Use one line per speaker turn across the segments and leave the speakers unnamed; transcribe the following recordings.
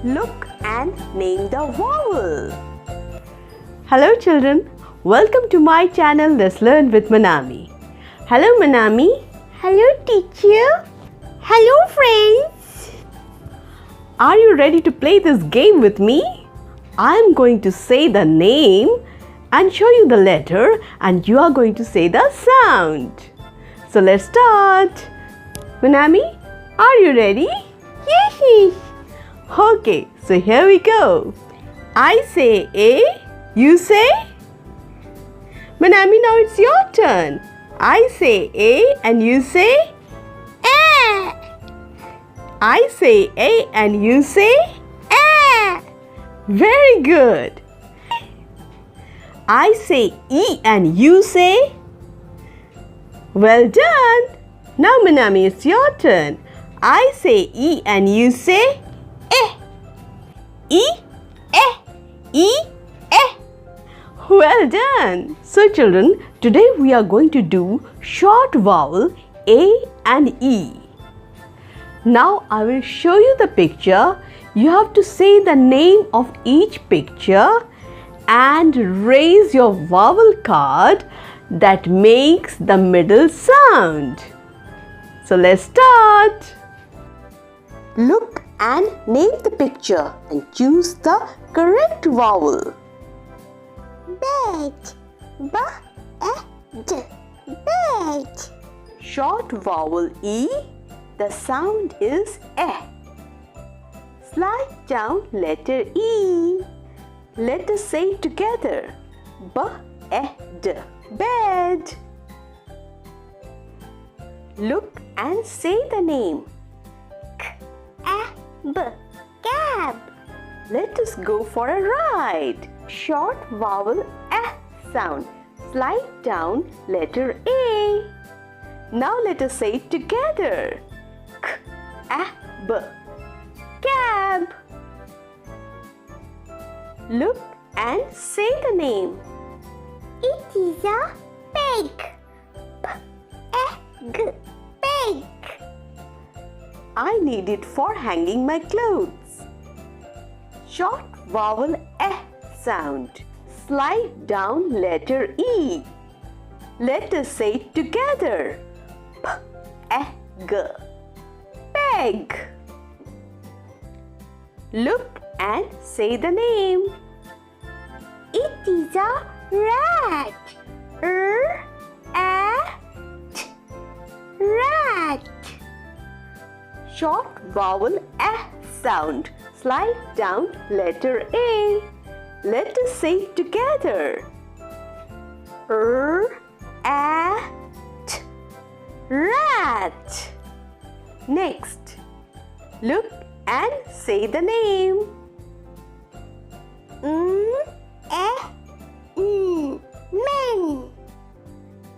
Look and name the vowel. Hello children, welcome to my channel Let's Learn with Monami. Hello Monami.
Hello teacher. Hello friends.
Are you ready to play this game with me? I am going to say the name and show you the letter and you are going to say the sound. So let's start. Monami, are you ready?
Yes.
Okay, so here we go. I say A, you say? Monami, now it's your turn. I say A and you say?
A.
I say A and you say?
A.
Very good. I say E and you say? Well done. Now Monami, it's your turn. I say E and you say? E, E, E. Well done. So children, today we are going to do short vowel A and E. Now I will show you the picture. You have to say the name of each picture and raise your vowel card that makes the middle sound. So let's start. Look and name the picture and choose the correct vowel.
Bed. B-E-D. Bed.
Short vowel E, the sound is E. Slide down letter E. Let us say it together. B-E-D. Bed. Look and say the name.
B. Cab.
Let us go for a ride. Short vowel A sound. Slide down letter A. Now let us say it together. K-A-B. Cab. Look and say the name.
It is a pig. P-E-G. Pig.
I need it for hanging my clothes. Short vowel E sound. Slide down letter E. Let us say it together. P-E-G. Peg. Look and say the name.
It is a rat. R-A-T. Rat.
Short vowel A sound. Slide down letter A. Let us say it together. R-A-T. Rat. Next, look and say the name.
Men.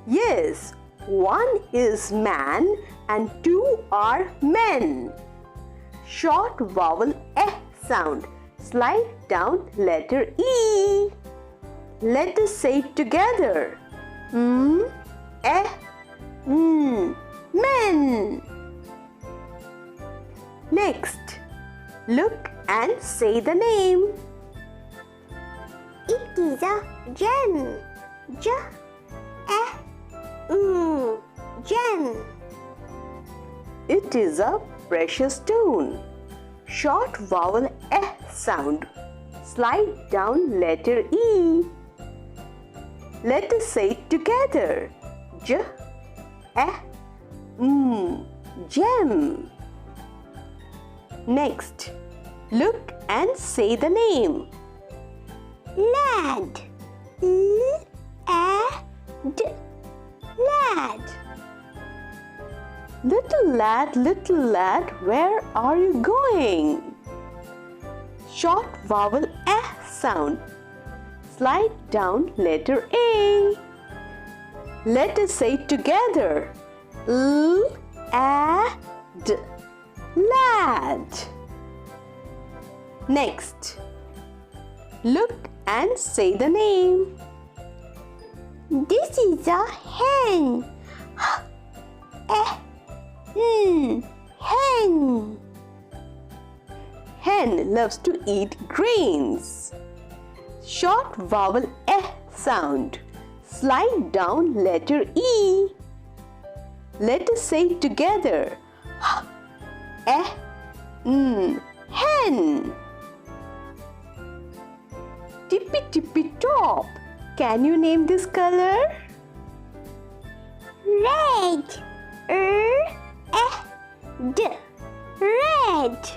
Yes, one is man and two are men. Short vowel E sound. Slide down letter E. Let us say it together. Men. Next, look and say the name.
It is a gem. Gem.
It is a precious stone. Short vowel E sound. Slide down letter E. Let us say it together. Gem. Next, look and say the name.
Lad. L-A-D. Lad.
Little lad, where are you going? Short vowel A sound. Slide down letter A. Let us say it together. L-A-D. Lad. Next, look and say the name.
This is a hen. Hen.
Hen loves to eat grains. Short vowel eh sound. Slide down letter E. Let us say it together. Eh, hen. Tippy tippy top. Can you name this color?
Red. D. Red.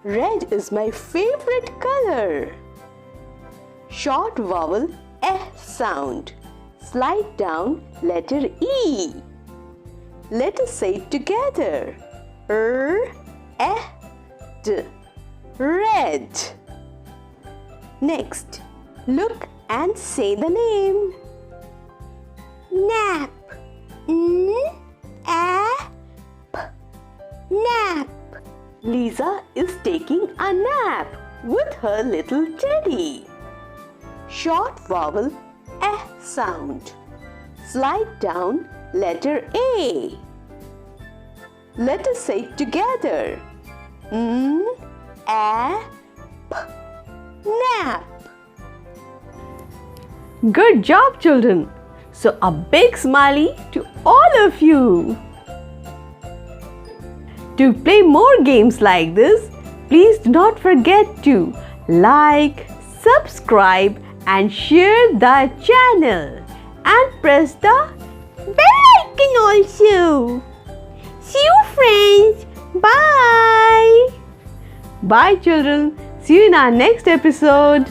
Red is my favorite color. Short vowel eh sound. Slide down letter E. Let us say it together. D. Red. Next, look and say the name.
Nap. Nap.
Lisa is taking a nap with her little teddy. Short vowel eh sound. Slide down letter A. Let us say it together. Nap. Good job, children. So a big smiley to all of you. To play more games like this, please do not forget to like, subscribe and share the channel and press the bell icon also. See you friends. Bye. Bye children. See you in our next episode.